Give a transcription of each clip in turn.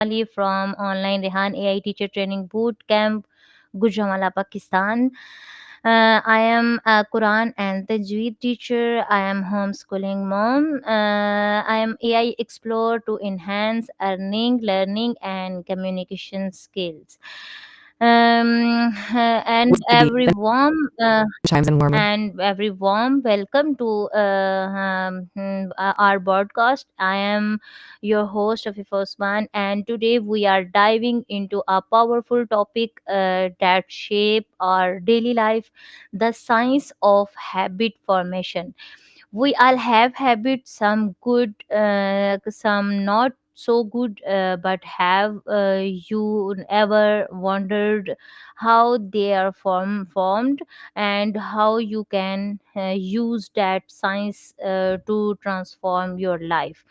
from online Rehan AI Teacher Training Boot Camp, Gujranwala, Pakistan. I am a Quran and Tajweed teacher. I am homeschooling mom. I am AI Explorer to enhance earning, learning, and communication skills. And With the every then warm chimes in warmly. and every warm welcome to our podcast. I am your host of Osman, and today we are diving into a powerful topic that shape our daily life: the science of habit formation. We all have habits, some good, some not so good, but have you ever wondered how they are formed and how you can use that science to transform your life?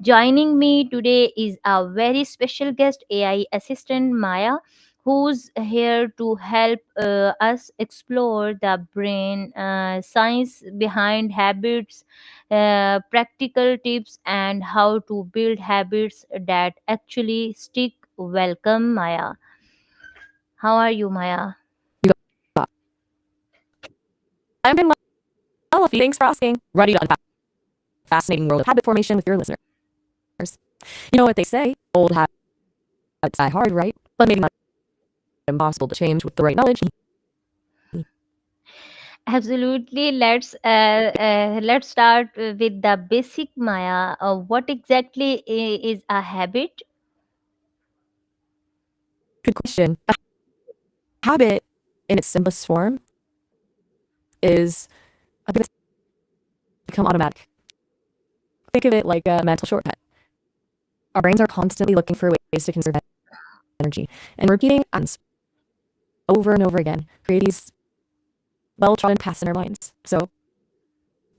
Joining me today is a very special guest, AI assistant Maya, who's here to help us explore the brain science behind habits, practical tips, and how to build habits that actually stick. Welcome, Maya. How are you, Maya? You got I'm doing well, Effie. Thanks for asking. Ready to unpack the fascinating world of habit formation with your listeners. You know what they say, old habits die hard, right? But maybe not impossible to change with the right knowledge. Absolutely. Let's start with the basic, Maya. What exactly is a habit? Good question. A habit, in its simplest form, is a bit become automatic. Think of it like a mental shortcut. Our brains are constantly looking for ways to conserve energy, and repeating patterns over and over again create these well-trodden paths in our minds. So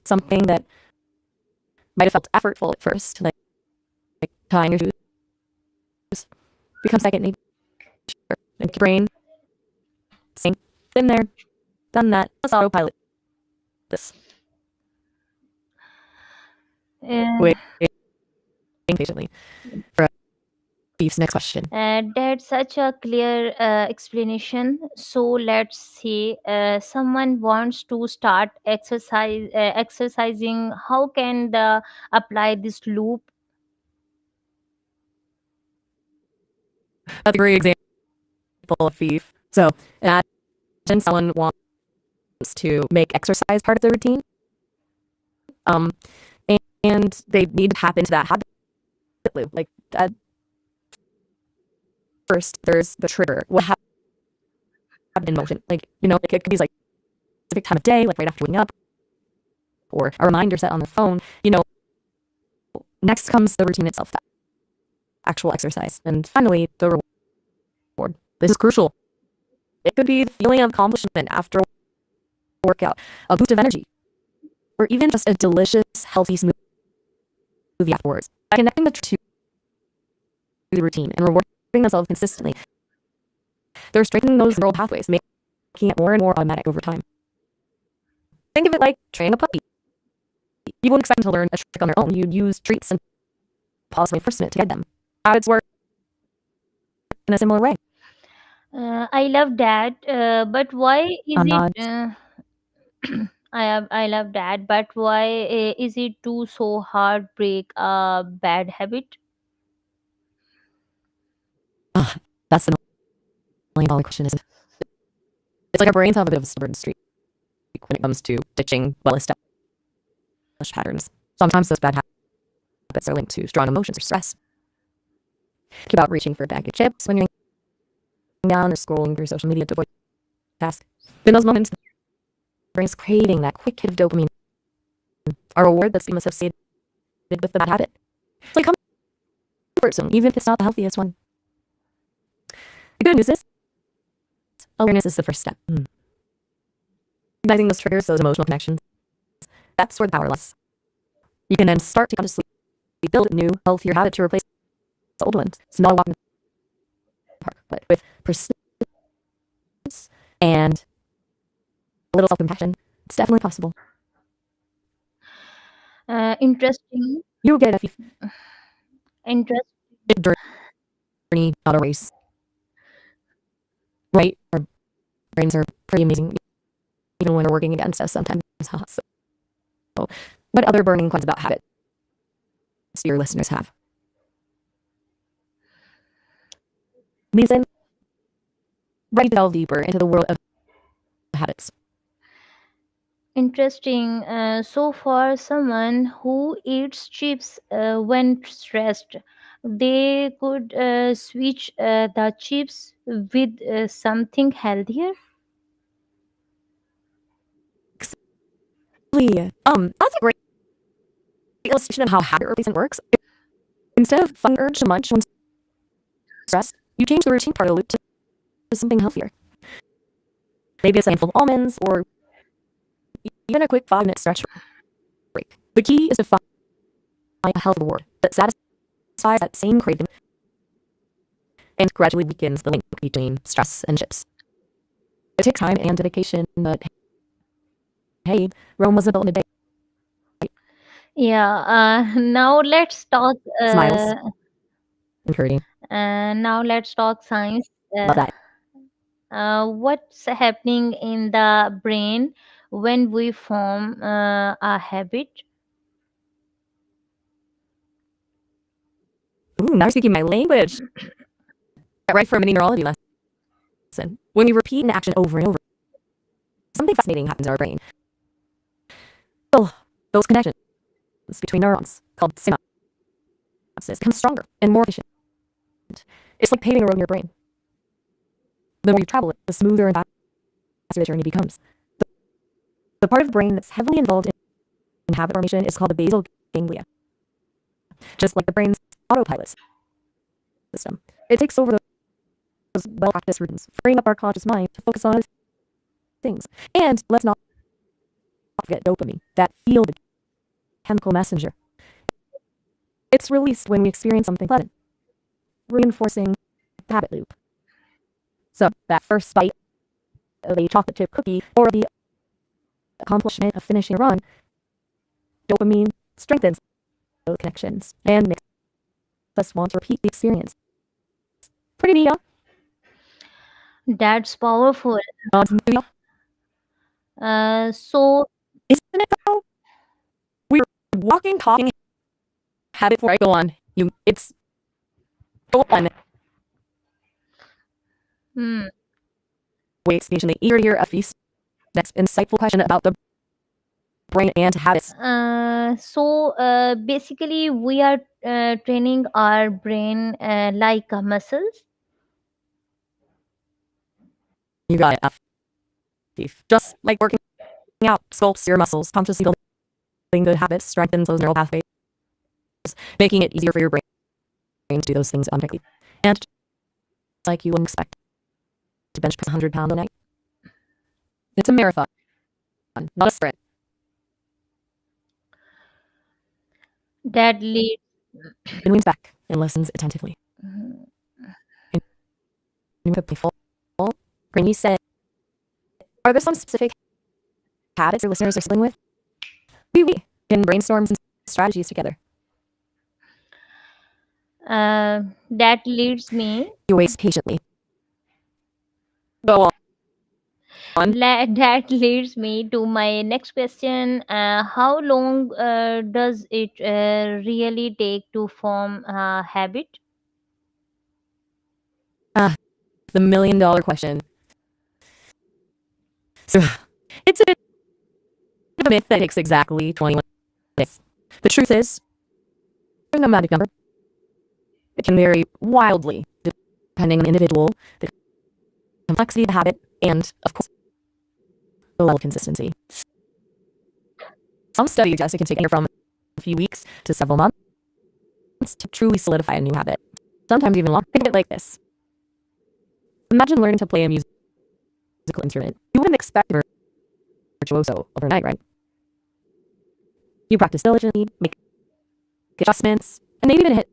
something that might have felt effortful at first, like tying your shoes, becomes second nature. And your brain saying, been there, done that, let's autopilot this. Uh, Waiting patiently for Beef's next question. that's such a clear explanation. So let's say someone wants to start exercising. How can the apply this loop? That's a great example of Beef. So imagine someone wants to make exercise part of their routine, um, and they need to tap into that habit loop. Like at first, there's the trigger. What happened in motion? Like, it could be like a specific time of day, like right after waking up, or a reminder set on the phone. Next comes the routine itself, that actual exercise. And finally, the reward. This is crucial. It could be the feeling of accomplishment after a workout, a boost of energy, or even just a delicious, healthy smoothie afterwards. By connecting the two to the routine and rewarding themselves consistently, they're strengthening those neural pathways, making it more and more automatic over time. Think of it like training a puppy. You wouldn't expect them to learn a trick on their own. You'd use treats and pause reinforcement to guide them. Habits work in a similar way. I love that, but why is it? Nods. I love that, but why is it too so hard break a bad habit? Ah, that's the million-dollar question, isn't it? It's like our brains have a bit of a stubborn streak when it comes to ditching well-established patterns. Sometimes those bad habits are linked to strong emotions or stress. Think about reaching for a bag of chips when you're down or scrolling through social media to avoid tasks. In those moments, the brain's craving that quick hit of dopamine, a reward that's been associated with the bad habit. It's like comfort zone, even if it's not the healthiest one. The good news is, awareness is the first step. Recognizing those triggers, those emotional connections, that's where the power lies. You can then start to consciously build a new, healthier habit to replace the old ones. It's not a walk in the park, but with persistence and a little self-compassion, it's definitely possible. Interesting. You get a Interest. during journey, not a race. Right? Our brains are pretty amazing, even when they're working against us sometimes. So, what other burning questions about habits do your listeners have? Listen, ready to delve deeper into the world of habits. Interesting. So, for someone who eats chips when stressed, they could switch the chips with something healthier. That's a great illustration of how habit replacement works. Instead of fighting urge to munch when stressed, you change the routine part of the loop to something healthier. Maybe it's a handful of almonds or even a quick 5-minute stretch break. The key is to find a health reward that satisfies that same craving and gradually weakens the link between stress and chips. It takes time and dedication, but hey, Rome wasn't built in a day. Yeah. Now let's talk. Smiles, encouraging. Now let's talk science. Love that. What's happening in the brain when we form a habit? Ooh, now you're speaking my language. Get ready for a mini neurology lesson. When we repeat an action over and over, something fascinating happens in our brain. Oh, those connections between neurons, called synapses, become stronger and more efficient. It's like paving a road in your brain. The more you travel it, the smoother and faster the journey becomes. The part of the brain that's heavily involved in habit formation is called the basal ganglia. Just like the brain's autopilot system, it takes over those well-practiced routines, freeing up our conscious mind to focus on other things. And let's not forget dopamine, that feel-good chemical messenger. It's released when we experience something pleasant, reinforcing the habit loop. So that first bite of a chocolate chip cookie or the accomplishment of finishing a run, dopamine strengthens those connections and makes us want to repeat the experience. Pretty neat, That's powerful. huh? So, Isn't it though? We're walking, talking habit before I go on. It's go on. hmm, Wait, patiently eager to hear a feast. Next insightful question about the brain and habits. basically, we are training our brain like muscles. You got it, Thief. Just like working out sculpts your muscles, consciously building good habits strengthens those neural pathways, making it easier for your brain to do those things automatically. And just like you wouldn't expect to bench press 100 pounds a night. It's a marathon, not a sprint. That leads. It leans back and listens attentively. And with a playful, Granny said, are there some specific habits your listeners are struggling with? We can brainstorm some strategies together. That leads me. You wait patiently. Go on. That leads me to my next question. How long does it really take to form a habit? Ah, the $1 million question. So, it's a bit of a myth that it takes exactly 21 days. The truth is, there's no magic number. It can vary wildly depending on the individual, the complexity of the habit, and, of course, the level of consistency. Some studies suggest it can take anywhere from a few weeks to several months to truly solidify a new habit. Sometimes even longer. Think of it like this. Imagine learning to play a musical instrument. You wouldn't expect a virtuoso overnight, right? You practice diligently, make adjustments, and maybe even hit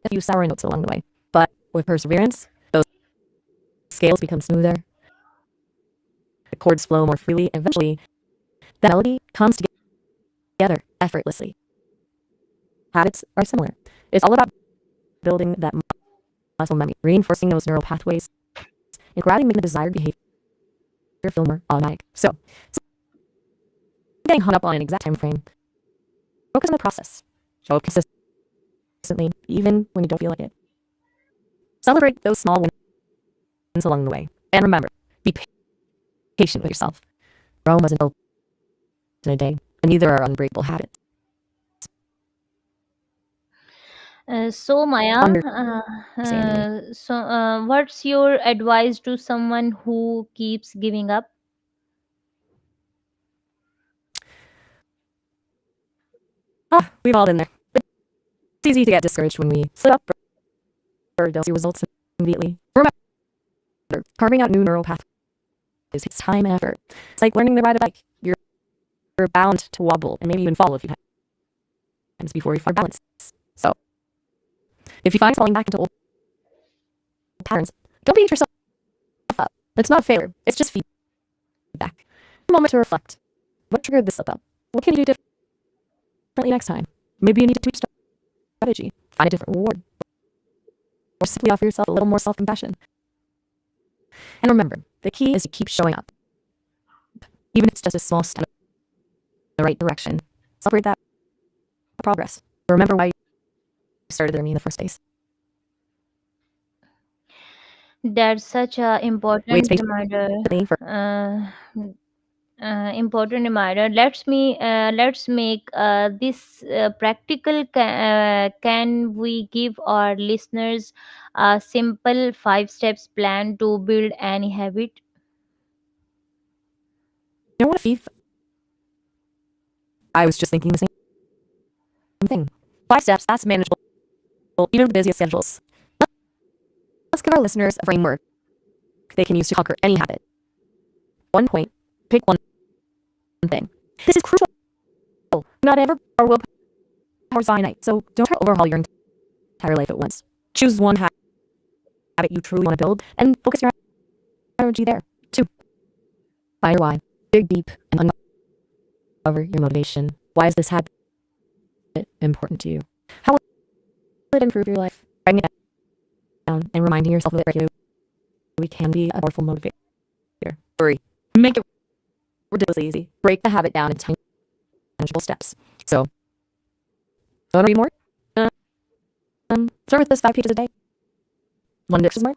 a few sour notes along the way. But with perseverance, those scales become smoother, the chords flow more freely, and eventually, the melody comes together effortlessly. Habits are similar. It's all about building that muscle memory, reinforcing those neural pathways and gradually making the desired behavior feel more automatic. So, getting hung up on an exact time frame, focus on the process. Show up consistently, even when you don't feel like it. Celebrate those small wins along the way. And remember, be patient with yourself. Rome wasn't built in a day, and neither are unbreakable habits. So Maya, Understanding me. what's your advice to someone who keeps giving up? Ah, we've all been there. It's easy to get discouraged when we slip up or don't see results immediately. Remember, carving out new neural pathways takes time and effort. It's like learning to ride a bike. You're bound to wobble and maybe even fall a few times before you find balance. So, if you find falling back into old patterns, don't beat yourself up. It's not failure. It's just feedback. A moment to reflect. What triggered this slip up? What can you do differently next time? Maybe you need to tweak strategy, find a different reward, or simply offer yourself a little more self-compassion. And remember, the key is to keep showing up, even if it's just a small step in the right direction. Celebrate that progress. Remember why you started there in the first place. That's such a Wait important reminder. patiently for Uh, Important reminder. Let's make this practical. Can we give our listeners a simple 5 steps plan to build any habit? you know what, Fief? I was just thinking the same thing. 5 steps, that's manageable, even with the busiest schedules. Let's give our listeners a framework they can use to conquer any habit. 1 point, pick one thing. This is crucial. Not ever our willpower is finite, so don't try to overhaul your entire life at once. Choose one habit you truly want to build and focus your energy there. 2, find your why. Dig deep and uncover your motivation. Why is this habit important to you? How will it improve your life? Writing it down and reminding yourself of it regularly can be a powerful motivator. 3, make it ridiculously easy. Break the habit down into tiny, manageable steps. So, want to read more? Start with this 5 pages a day. 1 more.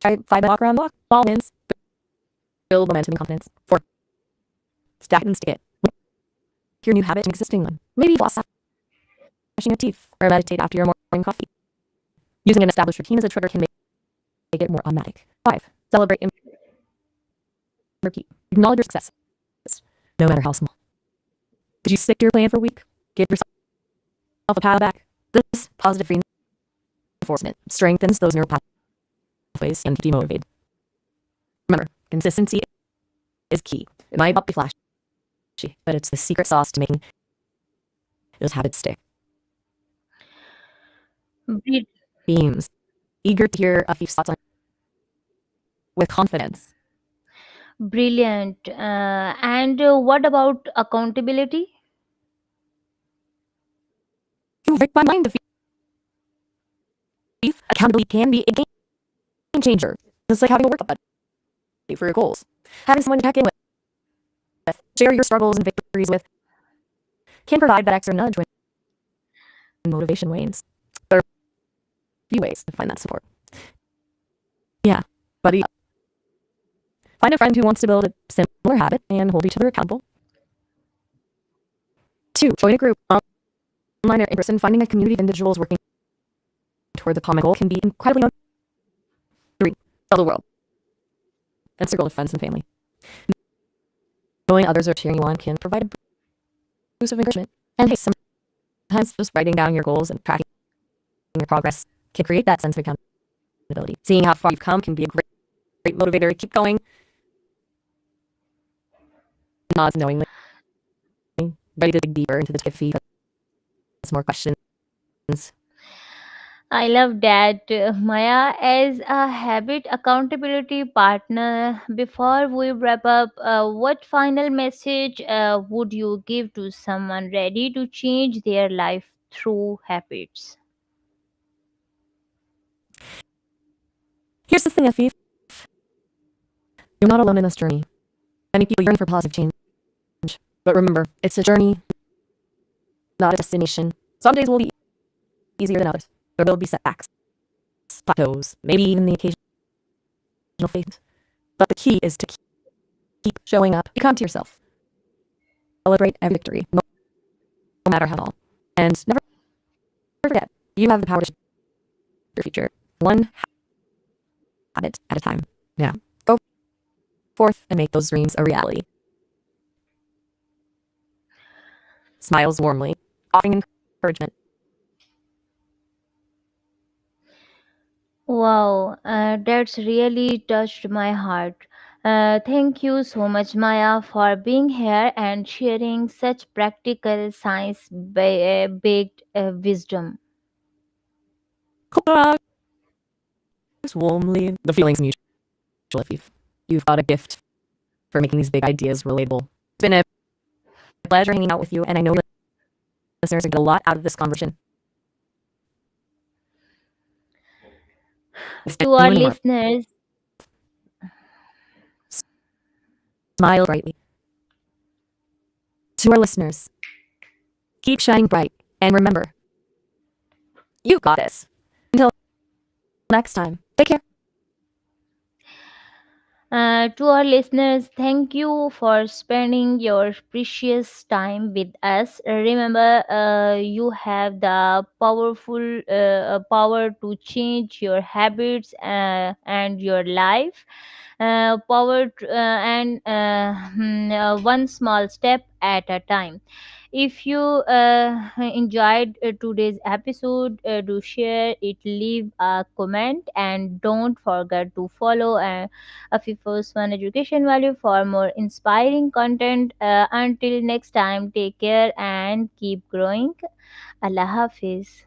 Try 5 minute walk around the block. Small wins. Build momentum and confidence. 4, stack it and stick it. Your new habit, an existing one. Maybe floss after brushing your teeth or meditate after your morning coffee. Using an established routine as a trigger can make it more automatic. 5, celebrate and repeat. Acknowledge your success, no matter how small. Did you stick to your plan for a week? Give yourself a pat on the back. This positive reinforcement strengthens those neural pathways and keeps you motivated. Remember, consistency is key. It might not be flashy, but it's the secret sauce to making those habits stick. Bri- Beams. Eager to hear a few thoughts on with confidence. Brilliant. And what about accountability? You break my mind. Accountability can be a game changer. It's like having a workout buddy for your goals. Having someone to check in with, share your struggles and victories with, can provide that extra nudge when motivation wanes. There are a few ways to find that support. Yeah, buddy. Find a friend who wants to build a similar habit and hold each other accountable. 2, join a group, online or in person. Finding a community of individuals working toward the common goal can be incredibly motivating. 3, tell the world and circle of friends and family. Knowing others are cheering you on can provide a boost of encouragement. And hey, sometimes just writing down your goals and tracking your progress can create that sense of accountability. Seeing how far you've come can be a great motivator to keep going. Nods knowingly, ready to dig deeper into the Tiffy. That's more questions. I love that. Maya, as a habit accountability partner, before we wrap up, what final message would you give to someone ready to change their life through habits? Here's the thing, Effie. You're not alone in this journey. Many people yearn for positive change. But remember, it's a journey, not a destination. Some days will be easier than others. There will be setbacks, plateaus, maybe even the occasional faith. But the key is to keep showing up. Be kind to yourself. Celebrate every victory, no matter how small. And never forget, you have the power to shape your future. One habit at a time. Now, go forth and make those dreams a reality. Smiles warmly, offering encouragement. Wow, that's really touched my heart. Thank you so much, Maya, for being here and sharing such practical science baked wisdom. Hugs warmly. The feeling's mutual. If you've got a gift for making these big ideas relatable. It's been a pleasure hanging out with you, and I know listeners are going to get a lot out of this conversation. To You our and more. listeners, Smile brightly. To our listeners, keep shining bright, and remember, you got this. Until next time, take care. To our listeners, thank you for spending your precious time with us. Remember, you have the power to change your habits and your life. One small step at a time. If you enjoyed today's episode, do share it, leave a comment, and don't forget to follow Afifo's One Education Value for more inspiring content. Until next time, take care and keep growing. Allah Hafiz.